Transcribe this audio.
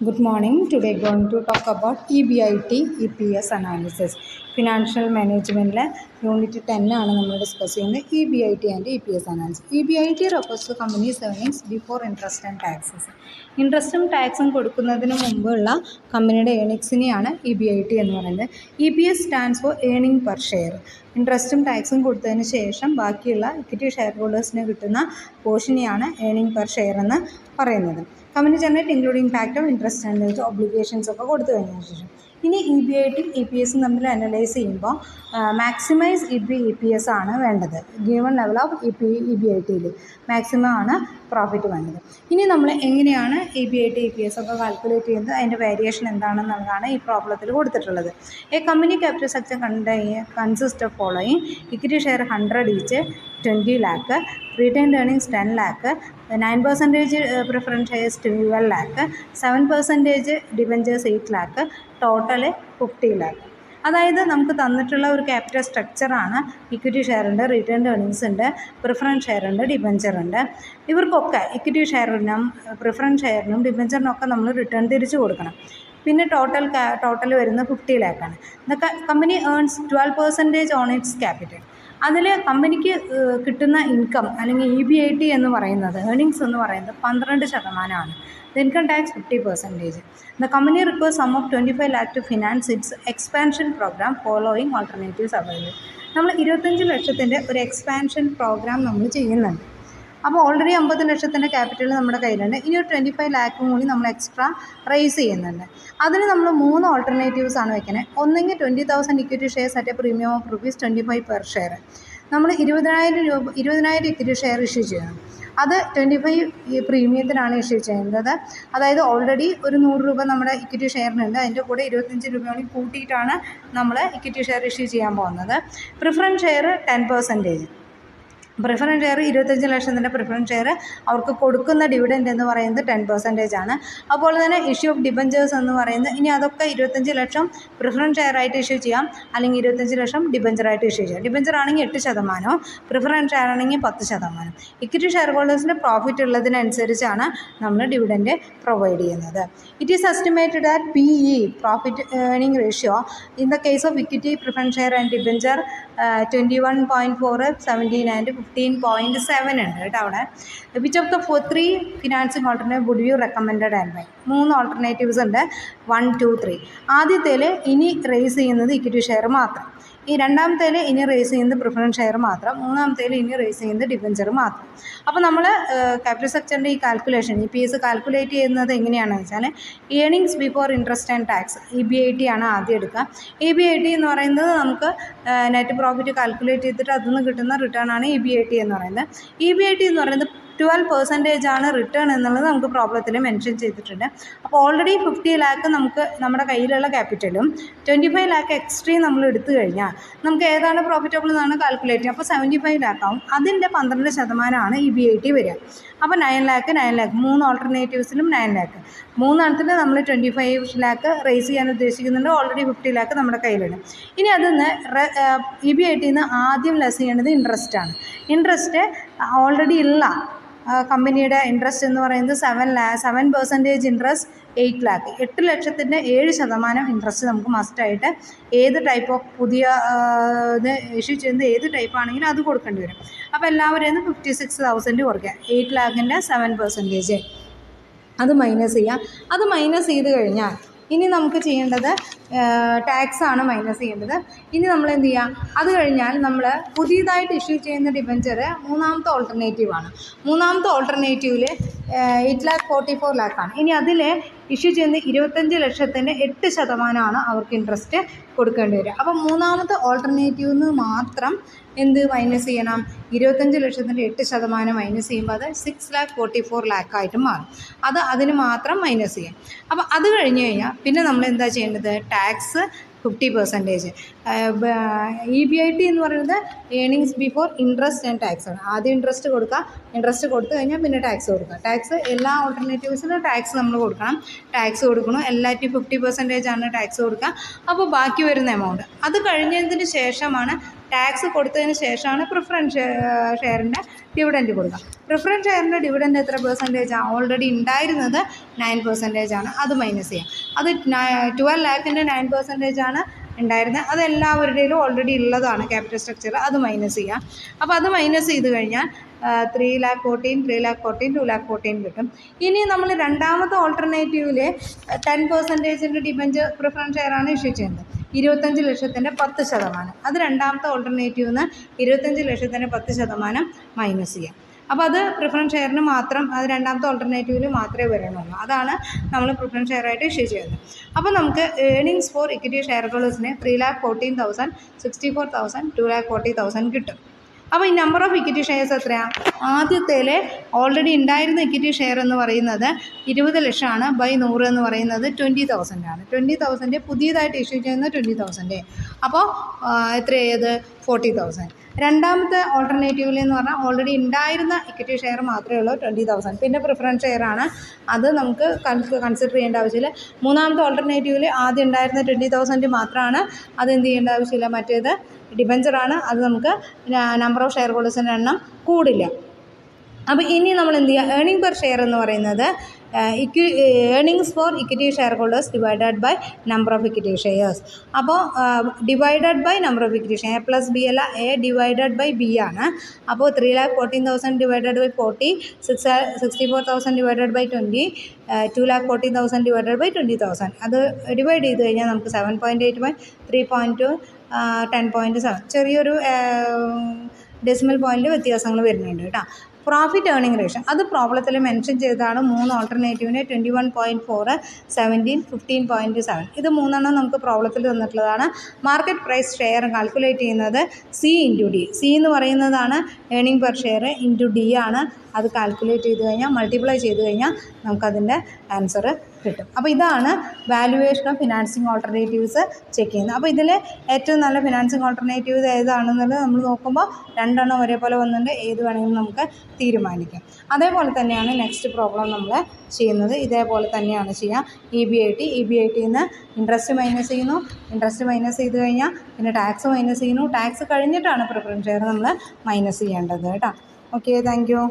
Good morning. Today going to talk about EBIT EPS analysis. Financial Management Unit 10 ആണ് നമ്മൾ discuss ചെയ്യുന്നത് EBIT and EPS analysis. EBIT refers to company's earnings before interest and taxes. ഇൻട്രസ്റ്റും ടാക്സും കൊടുക്കുന്നതിന് മുമ്പുള്ള കമ്പനിയുടെ ഏണിങ്സിനെയാണ് EBIT എന്ന് പറയുന്നത്. EPS stands for earning per share. ഇൻട്രസ്റ്റും ടാക്സും കൊടുത്തതിന് ശേഷം ബാക്കിയുള്ള ഇക്വിറ്റി ഷെയർ ഹോൾഡേഴ്സിന് കിട്ടുന്ന പോർഷനെയാണ് ഏണിംഗ് പെർ ഷെയർ എന്ന് പറയുന്നത്. Company generate including fact of interest and obligations ഒക്കെ കൊടുത്തു കഴിഞ്ഞതിന് ശേഷം ഇനി EBIT EPS തമ്മിൽ അനലൈസ് ചെയ്യുമ്പോൾ മാക്സിമൈസ് EPS ആണ് വേണ്ടത്. ഗിവൺ ലെവൽ ഓഫ് EBITയിൽ മാക്സിമം ആണ് പ്രോഫിറ്റ് വേണ്ടത്. ഇനി നമ്മൾ എങ്ങനെയാണ് EBIT EPS ഒക്കെ കാൽക്കുലേറ്റ് ചെയ്യുന്നത്, അതിൻ്റെ വേരിയേഷൻ എന്താണെന്നുള്ളതാണ് ഈ പ്രോബ്ലത്തിൽ കൊടുത്തിട്ടുള്ളത്. A company capital structure consist of following: equity share 100 each 20 lakh, retained earnings 10 lakh, 9% preference shares 12 lakh, 7% debentures 8 lakh, total 50 lakh. അതായത് നമുക്ക് തന്നിട്ടുള്ള ഒരു ക്യാപിറ്റൽ സ്ട്രക്ചറാണ്. ഇക്വിറ്റി ഷെയർ ഉണ്ട്, റിട്ടേൺഡ് ഏർണിങ്സ് ഉണ്ട്, പ്രിഫറൻസ് ഷെയർ ഉണ്ട്, ഡിബഞ്ചർ ഉണ്ട്. ഇവർക്കൊക്കെ ഇക്വിറ്റി ഷെയറിനും പ്രിഫറൻസ് ഷെയറിനും ഡിബഞ്ചറിനൊക്കെ നമ്മൾ റിട്ടേൺ തിരിച്ചു കൊടുക്കണം. പിന്നെ ടോട്ടൽ വരുന്നത് 50 lakh ആണ്. Company earns 12% on its capital. അതിൽ കമ്പനിക്ക് കിട്ടുന്ന ഇൻകം അല്ലെങ്കിൽ EBIT എന്ന് പറയുന്നത്, ഏർണിങ്സ് എന്ന് പറയുന്നത് 12%. The income tax 50%. The company requires sum of 25 lakh to finance its expansion program following alternatives available. നമ്മൾ 25 ലക്ഷത്തിൻ്റെ ഒരു എക്സ്പാൻഷൻ പ്രോഗ്രാം നമ്മൾ ചെയ്യുന്നുണ്ട്. അപ്പോൾ ഓൾറെഡി 50 ലക്ഷത്തിൻ്റെ ക്യാപിറ്റൽ നമ്മുടെ കയ്യിലുണ്ട്. ഇനി ഒരു 25 lakh കൂടി നമ്മൾ എക്സ്ട്രാ റേസ് ചെയ്യുന്നുണ്ട്. അതിന് നമ്മൾ 3 ഓൾട്ടർനേറ്റീവ്സ് ആണ് വെക്കുന്നത്. ഒന്നെങ്കിൽ 20,000 equity shares at A premium of ₹25 per share. നമ്മൾ 20,000 ഇക്വിറ്റി ഷെയർ ഇഷ്യൂ ചെയ്യണം. അത് 25 പ്രീമിയത്തിനാണ് ഇഷ്യൂ ചെയ്യുന്നത്. അതായത് ഓൾറെഡി ഒരു ₹100 നമ്മുടെ ഇക്വിറ്റി ഷെയറിനുണ്ട്. അതിൻ്റെ കൂടെ ₹25 കൂടി കൂട്ടിയിട്ടാണ് നമ്മൾ ഇക്വിറ്റി ഷെയർ ഇഷ്യൂ ചെയ്യാൻ പോകുന്നത്. Preference share 10%. പ്രിഫറൻസ് ഷെയർ 25 ലക്ഷത്തിൻ്റെ പ്രിഫറൻസ് ഷെയർ അവർക്ക് കൊടുക്കുന്ന ഡിവിഡൻഡ് എന്ന് പറയുന്നത് 10% ആണ്. അതുപോലെ തന്നെ ഇഷ്യൂ ഓഫ് ഡിബഞ്ചേഴ്സ് എന്ന് പറയുന്നത്, ഇനി അതൊക്കെ 25 ലക്ഷം പ്രിഫറൻസ് ഷെയർ ആയിട്ട് ഇഷ്യൂ ചെയ്യാം, അല്ലെങ്കിൽ 25 ലക്ഷം ഡിബഞ്ചറായിട്ട് ഇഷ്യൂ ചെയ്യാം. ഡിബഞ്ചർ ആണെങ്കിൽ 8%, പ്രിഫറൻസ് ഷെയർ ആണെങ്കിൽ 10%. ഇക്വിറ്റി ഷെയർ ഹോൾഡേഴ്സിന് പ്രോഫിറ്റ് ഉള്ളതിനനുസരിച്ചാണ് നമ്മൾ ഡിവിഡൻഡ് പ്രൊവൈഡ് ചെയ്യുന്നത്. It is estimated that PE profit earning ratio in the case of equity preference share and debenture 21.4, 17 ആൻഡ് 15.7 ഉണ്ട് കേട്ടോ അവിടെ. Which of the 3 financing alternative would you recommended and buy? 3 alternatives ഉണ്ട്, 1, 2, 3. ആദ്യത്തേൽ ഇനി raise ചെയ്യുന്നത് equity share മാത്രം. ഈ രണ്ടാമത്തേൽ ഇനി റേസ് ചെയ്യുന്നത് പ്രിഫറൻസ് ഷെയർ മാത്രം. മൂന്നാമത്തേൽ ഇനി റേസ് ചെയ്യുന്നത് ഡിബഞ്ചർ മാത്രം. അപ്പോൾ നമ്മൾ ക്യാപിറ്റൽ സ്ട്രക്ചറിൻ്റെ ഈ കാൽക്കുലേഷൻ EPS കാൽക്കുലേറ്റ് ചെയ്യുന്നത് എങ്ങനെയാണെന്ന് വെച്ചാൽ, earnings before interest and tax EBIT ആണ് ആദ്യം എടുക്കുക. EBIT എന്ന് പറയുന്നത് നമുക്ക് നെറ്റ് പ്രോഫിറ്റ് കാൽക്കുലേറ്റ് ചെയ്തിട്ട് അതിൽ നിന്ന് കിട്ടുന്ന റിട്ടേൺ ആണ് EBIT എന്ന് പറയുന്നത്. EBIT എന്ന് പറയുന്നത് 12% ആണ് റിട്ടേൺ എന്നുള്ളത് നമുക്ക് പ്രോബ്ലത്തിൽ മെൻഷൻ ചെയ്തിട്ടുണ്ട്. അപ്പോൾ ഓൾറെഡി 50 lakh നമുക്ക് നമ്മുടെ കയ്യിലുള്ള ക്യാപിറ്റലും 25 lakh എക്സ്ട്രയും നമ്മൾ എടുത്തു കഴിഞ്ഞാൽ നമുക്ക് ഏതാണ് പ്രോഫിറ്റബിൾ എന്നാണ് കാൽക്കുലേറ്റ് ചെയ്യുക. അപ്പോൾ 75 lakh ആവും. അതിൻ്റെ 12% EBIT വരിക. അപ്പോൾ 9 lakh 3 ഓൾട്ടർനേറ്റീവ്സിലും 9 lakh. മൂന്നെണ്ണത്തിൽ നമ്മൾ 25 lakh റേസ് ചെയ്യാൻ ഉദ്ദേശിക്കുന്നുണ്ട്. ഓൾറെഡി 50 lakh നമ്മുടെ കയ്യിലുണ്ട്. ഇനി അതിൽ നിന്ന് EBITയിൽ നിന്ന് ആദ്യം ലെസ് ചെയ്യേണ്ടത് ഇൻട്രസ്റ്റാണ്. ഇൻട്രസ്റ്റ് ഓൾറെഡി ഉള്ള കമ്പനിയുടെ ഇൻട്രസ്റ്റ് എന്ന് പറയുന്നത് 7% ഇൻട്രസ്റ്റ് 8 lakh. 8 ലക്ഷത്തിൻ്റെ 7% ഇൻട്രസ്റ്റ് നമുക്ക് മസ്റ്റായിട്ട് ഏത് ടൈപ്പ് ഓഫ് പുതിയ ഇത് ഇഷ്യൂ ചെയ്യുന്നത് ഏത് ടൈപ്പ് ആണെങ്കിലും അത് കൊടുക്കേണ്ടി വരും. അപ്പോൾ എല്ലാവരും 56,000 കൊടുക്കുക. 8 lakhൻ്റെ 7% അത് മൈനസ് ചെയ്യുക. അത് മൈനസ് ചെയ്ത് കഴിഞ്ഞാൽ ഇനി നമുക്ക് ചെയ്യേണ്ടത് ടാക്സ് ആണ് മൈനസ് ചെയ്യേണ്ടത്. ഇനി നമ്മൾ എന്ത് ചെയ്യുക, അത് കഴിഞ്ഞാൽ നമ്മൾ പുതിയതായിട്ട് ഇഷ്യൂ ചെയ്യുന്ന ഡിബഞ്ചർ മൂന്നാമത്തെ ഓൾട്ടർനേറ്റീവാണ്. മൂന്നാമത്തെ ഓൾട്ടർനേറ്റീവിൽ 8,44 lakh ആണ്. ഇനി അതിൽ ഇഷ്യൂ ചെയ്യുന്ന 25 ലക്ഷത്തിൻ്റെ 8% അവർക്ക് ഇൻട്രസ്റ്റ് കൊടുക്കേണ്ടി വരിക. അപ്പം മൂന്നാമത്തെ ഓൾട്ടർനേറ്റീവിൽ നിന്ന് മാത്രം എന്ത് മൈനസ് ചെയ്യണം, 25 ലക്ഷത്തിൻ്റെ 8% മൈനസ് ചെയ്യുമ്പോൾ അത് 6,44 lakh ആയിട്ട് മാറും. അതിന് മാത്രം മൈനസ് ചെയ്യാം. അപ്പോൾ അത് കഴിഞ്ഞ് കഴിഞ്ഞാൽ പിന്നെ നമ്മൾ എന്താ ചെയ്യേണ്ടത്, ടാക്സ് 50%. EBIT എന്ന് പറയുന്നത് earnings before interest and tax ആണ്. ആദ്യം ഇൻട്രസ്റ്റ് കൊടുക്കുക, ഇൻട്രസ്റ്റ് കൊടുത്തു കഴിഞ്ഞാൽ പിന്നെ ടാക്സ് കൊടുക്കുക. ടാക്സ് എല്ലാ ഓൾട്ടർനേറ്റീവ്സിനും ടാക്സ് നമ്മൾ കൊടുക്കണം. ടാക്സ് കൊടുക്കണം, എല്ലാറ്റിനും 50% ആണ് ടാക്സ് കൊടുക്കുക. അപ്പോൾ ബാക്കി വരുന്ന എമൗണ്ട് അത് കഴിഞ്ഞതിന് ശേഷമാണ് ടാക്സ് കൊടുത്തതിന് ശേഷമാണ് പ്രിഫറൻസ് ഷെയറിൻ്റെ ഡിവിഡൻറ്റ് കൊടുക്കുക. പ്രിഫറൻസ് ഷെയറിൻ്റെ ഡിവിഡൻറ്റ് എത്ര പെർസെൻറ്റേജാണ്? ഓൾറെഡി ഉണ്ടായിരുന്നത് 9% ആണ്. അത് മൈനസ് ചെയ്യാം. അത് 12 lakhൻ്റെ 9% ഉണ്ടായിരുന്നത്. അത് എല്ലാവരുടെയും ഓൾറെഡി ഉള്ളതാണ് ക്യാപിറ്റൽ സ്ട്രക്ചർ. അത് മൈനസ് ചെയ്യാം. അപ്പോൾ അത് മൈനസ് ചെയ്ത് കഴിഞ്ഞാൽ 3,14,000, 3,14,000, 2,14,000 കിട്ടും. ഇനി നമ്മൾ രണ്ടാമത്തെ ഓൾട്ടർനേറ്റീവിൽ 10% ഡിബഞ്ചർ പ്രിഫറൻസ് ഷെയറാണ് ഇഷ്യൂ ചെയ്യുന്നത്. 25 ലക്ഷത്തിൻ്റെ 10%. അത് രണ്ടാമത്തെ ഓൾട്ടർനേറ്റീവിൽ നിന്ന് 25 ലക്ഷത്തിൻ്റെ 10% മൈനസ് ചെയ്യാം. അപ്പോൾ അത് പ്രിഫറൻസ് ഷെയറിന് മാത്രം, അത് രണ്ടാമത്തെ ഓൾട്ടർനേറ്റീവിൽ മാത്രമേ വരണുള്ളൂ. അതാണ് നമ്മൾ പ്രിഫറൻസ് ഷെയറായിട്ട് ഇഷ്യൂ ചെയ്യുന്നത്. അപ്പോൾ നമുക്ക് ഏർണിങ്സ് ഫോർ ഇക്വിറ്റി ഷെയർ ഹോൾഡേഴ്സിന് 3,14,000, 64,000, 2,40,000 കിട്ടും. അപ്പോൾ ഈ നമ്പർ ഓഫ് ഇക്വിറ്റി ഷെയർസ് എത്രയാണ്? ആദ്യത്തേലെ ഓൾറെഡി ഉണ്ടായിരുന്ന ഇക്വിറ്റി ഷെയർ എന്ന് പറയുന്നത് 20 ലക്ഷമാണ്. ബൈ 100 എന്ന് പറയുന്നത് 20,000 ആണ്. 20,000 പുതിയതായിട്ട് ഇഷ്യൂ ചെയ്യുന്ന 20,000. അപ്പോൾ എത്രയത്? 40,000. രണ്ടാമത്തെ ഓൾട്ടർനേറ്റീവിൽ എന്ന് പറഞ്ഞാൽ ഓൾറെഡി ഉണ്ടായിരുന്ന ഇക്വിറ്റി ഷെയർ മാത്രമേ ഉള്ളൂ 20,000. പിന്നെ പ്രിഫറൻസ് ഷെയറാണ്, അത് നമുക്ക് കൺസിഡർ ചെയ്യേണ്ട ആവശ്യമില്ല. മൂന്നാമത്തെ ഓൾട്ടർനേറ്റീവിൽ ആദ്യം ഉണ്ടായിരുന്ന 20,000 മാത്രമാണ്, അത് എന്ത് ചെയ്യേണ്ട ആവശ്യമില്ല. മറ്റേത് ഡിബഞ്ചറാണ്, അത് നമുക്ക് നമ്പർ ഓഫ് ഷെയർ ഹോൾഡേഴ്സിൻ്റെ എണ്ണം കൂടില്ല. അപ്പോൾ ഇനി നമ്മൾ എന്ത് ചെയ്യുക? ഏർണിംഗ് പെർ ഷെയർ എന്ന് പറയുന്നത് earnings for equity share holders divided by number of equity shares. അപ്പോൾ divided by number of equity share plus B അല്ല, എ ഡിവൈഡഡ് ബൈ ബി ആണ്. അപ്പോൾ 3,14,000 divided by 40, 64,000 divided by 20, 2,40,000 divided by 20,000. അത് divide ചെയ്ത് കഴിഞ്ഞാൽ നമുക്ക് 7.8 ബൈ 3.2, 10.7 ചെറിയൊരു decimal point വ്യത്യാസങ്ങൾ വരുന്നുണ്ട് കേട്ടോ. പ്രോഫിറ്റ് ഏർണിംഗ് റേഷ്യോ അത് പ്രോബ്ലത്തിൽ മെൻഷൻ ചെയ്തതാണ്. 3 ഓൾട്ടർനേറ്റീവിന് 21.4, 17, 15.7. ഇത് 3 നമുക്ക് പ്രോബ്ലത്തിൽ തന്നിട്ടുള്ളതാണ്. മാർക്കറ്റ് പ്രൈസ് ഷെയർ കാൽക്കുലേറ്റ് ചെയ്യുന്നത് C ഇൻറ്റു ഡി. സി എന്ന് പറയുന്നതാണ് earning per share, into D ആണ്. അത് കാൽക്കുലേറ്റ് ചെയ്ത് കഴിഞ്ഞാൽ, മൾട്ടിപ്ലൈ ചെയ്ത് കഴിഞ്ഞാൽ നമുക്കതിൻ്റെ ആൻസർ കിട്ടും. അപ്പോൾ ഇതാണ് valuation of financing alternatives check ചെയ്യുന്നത്. അപ്പോൾ ഇതിൽ ഏറ്റവും നല്ല ഫിനാൻസിങ് ഓൾട്ടർനേറ്റീവ്സ് ഏതാണെന്നുള്ളത് നമ്മൾ നോക്കുമ്പോൾ 2 ഒരേപോലെ വന്നിട്ടുണ്ട്. ഏത് വേണമെങ്കിലും നമുക്ക് തീരുമാനിക്കാം. അതേപോലെ തന്നെയാണ് നെക്സ്റ്റ് പ്രോബ്ലം നമ്മൾ ചെയ്യുന്നത്. ഇതേപോലെ തന്നെയാണ് ചെയ്യുക. EBIT നിന്ന് ഇൻട്രസ്റ്റ് മൈനസ് ചെയ്യുന്നു. ഇൻട്രസ്റ്റ് മൈനസ് ചെയ്ത് കഴിഞ്ഞാൽ പിന്നെ ടാക്സ് മൈനസ് ചെയ്യുന്നു. ടാക്സ് കഴിഞ്ഞിട്ടാണ് പ്രിഫറൻസ് ഷെയർ നമ്മൾ മൈനസ് ചെയ്യേണ്ടത് കേട്ടോ. Okay, thank you.